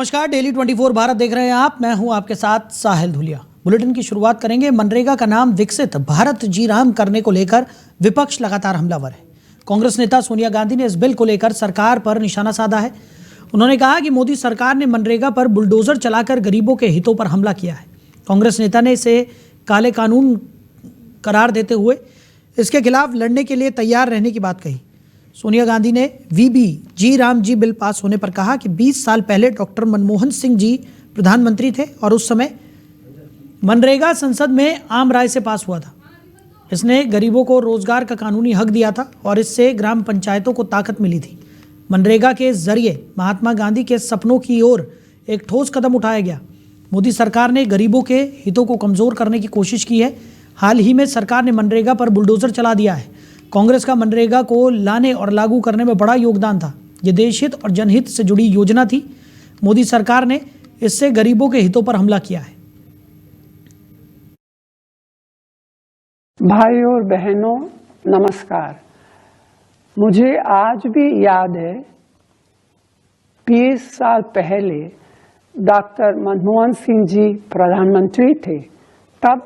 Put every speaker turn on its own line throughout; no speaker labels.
नमस्कार, डेली 24 भारत देख रहे हैं आप। मैं हूं आपके साथ साहिल धुलिया। बुलेटिन की शुरुआत करेंगे। मनरेगा का नाम विकसित भारत जी राम करने को लेकर विपक्ष लगातार हमलावर है। कांग्रेस नेता सोनिया गांधी ने इस बिल को लेकर सरकार पर निशाना साधा है। उन्होंने कहा कि मोदी सरकार ने मनरेगा पर बुलडोजर चलाकर गरीबों के हितों पर हमला किया है। कांग्रेस नेता ने इसे काले कानून करार देते हुए इसके खिलाफ लड़ने के लिए तैयार रहने की बात कही। सोनिया गांधी ने वीबी जी राम जी बिल पास होने पर कहा कि 20 साल पहले डॉक्टर मनमोहन सिंह जी प्रधानमंत्री थे और उस समय मनरेगा संसद में आम राय से पास हुआ था। इसने गरीबों को रोजगार का कानूनी हक दिया था और इससे ग्राम पंचायतों को ताकत मिली थी। मनरेगा के जरिए महात्मा गांधी के सपनों की ओर एक ठोस कदम उठाया गया। मोदी सरकार ने गरीबों के हितों को कमजोर करने की कोशिश की है। हाल ही में सरकार ने मनरेगा पर बुलडोजर चला दिया है। कांग्रेस का मनरेगा को लाने और लागू करने में बड़ा योगदान था। ये देशहित और जनहित से जुड़ी योजना थी। मोदी सरकार ने इससे गरीबों के हितों पर हमला किया है।
भाई और बहनों, नमस्कार। मुझे आज भी याद है 20 साल पहले डॉक्टर मनमोहन सिंह जी प्रधानमंत्री थे। तब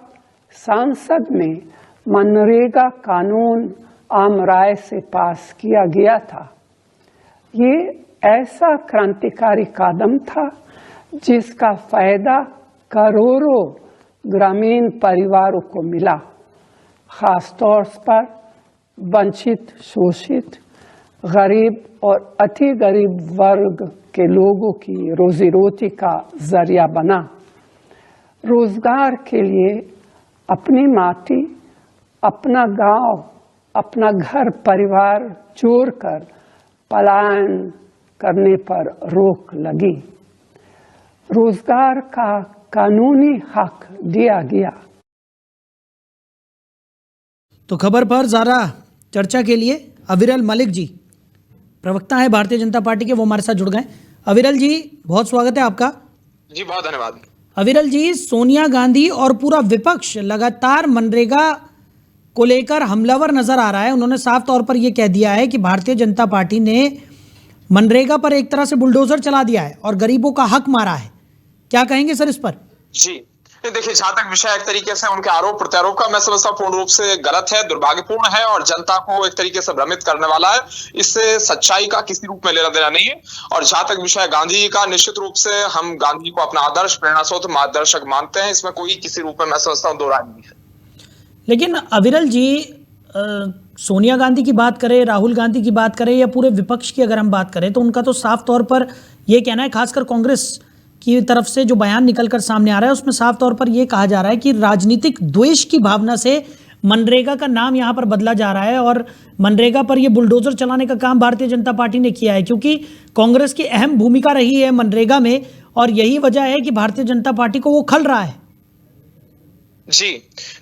संसद में मनरेगा कानून आम राय से पास किया गया था। ये ऐसा क्रांतिकारी कदम था जिसका फायदा करोड़ों ग्रामीण परिवारों को मिला। खास तौर पर वंचित, शोषित, गरीब और अति गरीब वर्ग के लोगों की रोजी रोटी का जरिया बना। रोजगार के लिए अपनी माटी, अपना गांव, अपना घर परिवार छोड़कर पलायन करने पर रोक लगी। रोजगार का कानूनी हक दिया गया।
तो खबर पर ज़्यादा चर्चा के लिए अविरल मलिक जी, प्रवक्ता है भारतीय जनता पार्टी के, वो हमारे साथ जुड़ गए। अविरल जी, बहुत स्वागत है आपका।
जी बहुत धन्यवाद।
अविरल जी, सोनिया गांधी और पूरा विपक्ष लगातार मनरेगा को लेकर हमलावर नजर आ रहा है। उन्होंने साफ तौर पर यह कह दिया है कि भारतीय जनता पार्टी ने मनरेगा पर एक तरह से बुलडोजर चला दिया है और गरीबों का हक मारा है। क्या कहेंगे सर इस पर?
जी देखिए, जहां तक विषय एक तरीके से उनके आरोप प्रत्यारोप का मैं समझता हूँ पूर्ण रूप से गलत है, दुर्भाग्यपूर्ण है और जनता को एक तरीके से भ्रमित करने वाला है। इससे सच्चाई का किसी रूप में लेना देना नहीं है। और जहां तक विषय गांधी जी का, निश्चित रूप से हम गांधी को अपना आदर्श, प्रेरणा स्रोत, मार्गदर्शक मानते हैं। इसमें कोई किसी रूप में मैं समझता हूँ दो राय नहीं है।
लेकिन अविरल जी, सोनिया गांधी की बात करें, राहुल गांधी की बात करें या पूरे विपक्ष की अगर हम बात करें तो उनका तो साफ तौर पर यह कहना है, खासकर कांग्रेस की तरफ से जो बयान निकलकर सामने आ रहा है उसमें साफ तौर पर यह कहा जा रहा है कि राजनीतिक द्वेष की भावना से मनरेगा का नाम यहां पर बदला जा रहा है और मनरेगा पर यह बुलडोजर चलाने का काम भारतीय जनता पार्टी ने किया है, क्योंकि कांग्रेस की अहम भूमिका रही है मनरेगा में और यही वजह है कि भारतीय जनता पार्टी को वो खल रहा है।
जी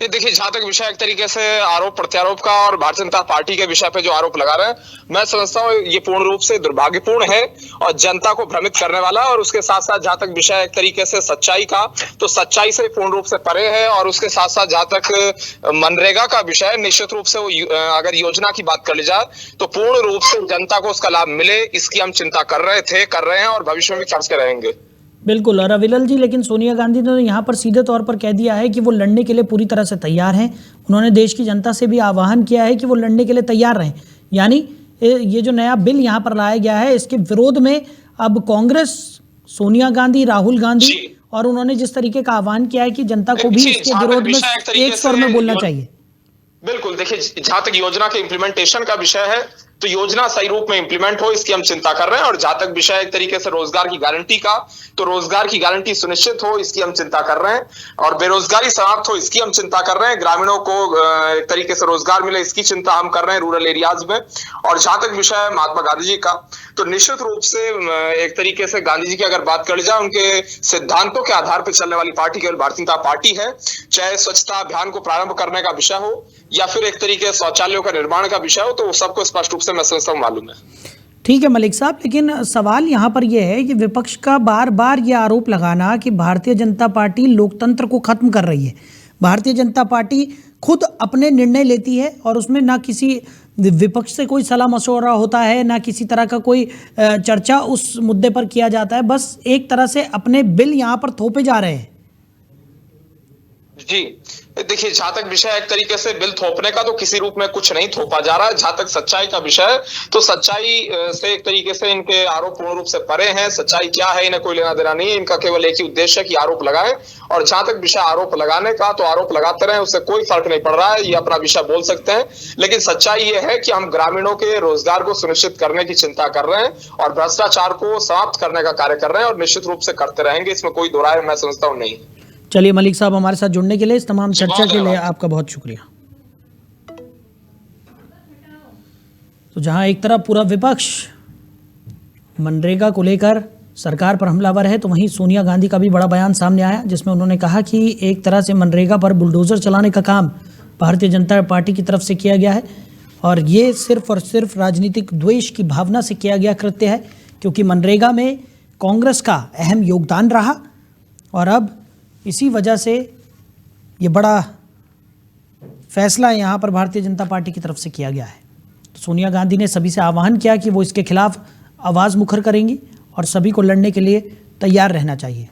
देखिए, जहां तक विषय एक तरीके से आरोप प्रत्यारोप का और भारतीय जनता पार्टी के विषय पे जो आरोप लगा रहे हैं, मैं समझता हूँ ये पूर्ण रूप से दुर्भाग्यपूर्ण है और जनता को भ्रमित करने वाला है। और उसके साथ साथ जहां तक विषय एक तरीके से सच्चाई का, तो सच्चाई से पूर्ण रूप से परे है। और उसके साथ साथ जहां तक मनरेगा का विषय, निश्चित रूप से वो अगर योजना की बात कर ली जाए तो पूर्ण रूप से जनता को उसका लाभ मिले, इसकी हम चिंता कर रहे थे, कर रहे हैं और भविष्य में भी करते रहेंगे।
बिल्कुल। और अविरल जी, लेकिन सोनिया गांधी ने यहाँ पर सीधे तौर पर कह दिया है कि वो लड़ने के लिए पूरी तरह से तैयार हैं। उन्होंने देश की जनता से भी आह्वान किया है कि वो लड़ने के लिए तैयार रहें। यानी ये जो नया बिल यहाँ पर लाया गया है, इसके विरोध में अब कांग्रेस, सोनिया गांधी, राहुल गांधी, और उन्होंने जिस तरीके का आह्वान किया है कि जनता को भी इसके विरोध में एक स्वर में बोलना चाहिए।
बिल्कुल, देखिए जहां तक योजना के इम्प्लीमेंटेशन का विषय है तो योजना सही रूप में इंप्लीमेंट हो, इसकी हम चिंता कर रहे हैं। और जहां तक विषय एक तरीके से रोजगार की गारंटी का, तो रोजगार की गारंटी सुनिश्चित हो, इसकी हम चिंता कर रहे हैं। और बेरोजगारी समाप्त हो, इसकी हम चिंता कर रहे हैं। ग्रामीणों को एक तरीके से रोजगार मिले, इसकी चिंता हम कर रहे हैं रूरल एरियाज में। और जहां तक विषय है महात्मा गांधी जी का, तो निश्चित रूप से एक तरीके से गांधी जी की अगर बात कर जाए, उनके सिद्धांतों के आधार पर चलने वाली पार्टी केवल भारतीय जनता पार्टी है। चाहे स्वच्छता अभियान को प्रारंभ करने का विषय हो या फिर एक तरीके से शौचालयों का निर्माण का विषय हो, तो सबको स्पष्ट रूप से मैं समझता हूं मालूम है।
ठीक है मलिक साहब, लेकिन सवाल यहाँ पर यह है कि विपक्ष का बार बार यह आरोप लगाना कि भारतीय जनता पार्टी लोकतंत्र को खत्म कर रही है। भारतीय जनता पार्टी खुद अपने निर्णय लेती है और उसमें ना किसी विपक्ष से कोई सलाह मशवरा होता है, ना किसी तरह का कोई चर्चा उस मुद्दे पर किया जाता है, बस एक तरह से अपने बिल यहाँ पर थोपे जा रहे हैं।
जी देखिए, जहां तक विषय एक तरीके से बिल थोपने का, तो किसी रूप में कुछ नहीं थोपा जा रहा है। जहां तक सच्चाई का विषय है, तो सच्चाई से एक तरीके से इनके आरोप पूर्ण रूप से परे हैं। सच्चाई क्या है इन्हें कोई लेना देना नहीं है। इनका केवल एक ही उद्देश्य है कि आरोप लगाएं, और जहां तक विषय आरोप लगाने का, तो आरोप लगाते रहे, उससे कोई फर्क नहीं पड़ रहा है। ये अपना विषय बोल सकते हैं, लेकिन सच्चाई ये है कि हम ग्रामीणों के रोजगार को सुनिश्चित करने की चिंता कर रहे हैं और भ्रष्टाचार को समाप्त करने का कार्य कर रहे हैं, और निश्चित रूप से करते रहेंगे। इसमें कोई दो राय मैं समझता हूं नहीं।
चलिए मलिक साहब, हमारे साथ जुड़ने के लिए, इस तमाम चर्चा के लिए आपका बहुत शुक्रिया। तो जहां एक तरफ पूरा विपक्ष मनरेगा को लेकर सरकार पर हमलावर है, तो वहीं सोनिया गांधी का भी बड़ा बयान सामने आया, जिसमें उन्होंने कहा कि एक तरह से मनरेगा पर बुलडोजर चलाने का काम भारतीय जनता पार्टी की तरफ से किया गया है, और ये सिर्फ और सिर्फ राजनीतिक द्वेष की भावना से किया गया कृत्य है, क्योंकि मनरेगा में कांग्रेस का अहम योगदान रहा, और अब इसी वजह से ये बड़ा फैसला यहाँ पर भारतीय जनता पार्टी की तरफ से किया गया है। तो सोनिया गांधी ने सभी से आह्वान किया कि वो इसके खिलाफ आवाज़ मुखर करेंगी और सभी को लड़ने के लिए तैयार रहना चाहिए।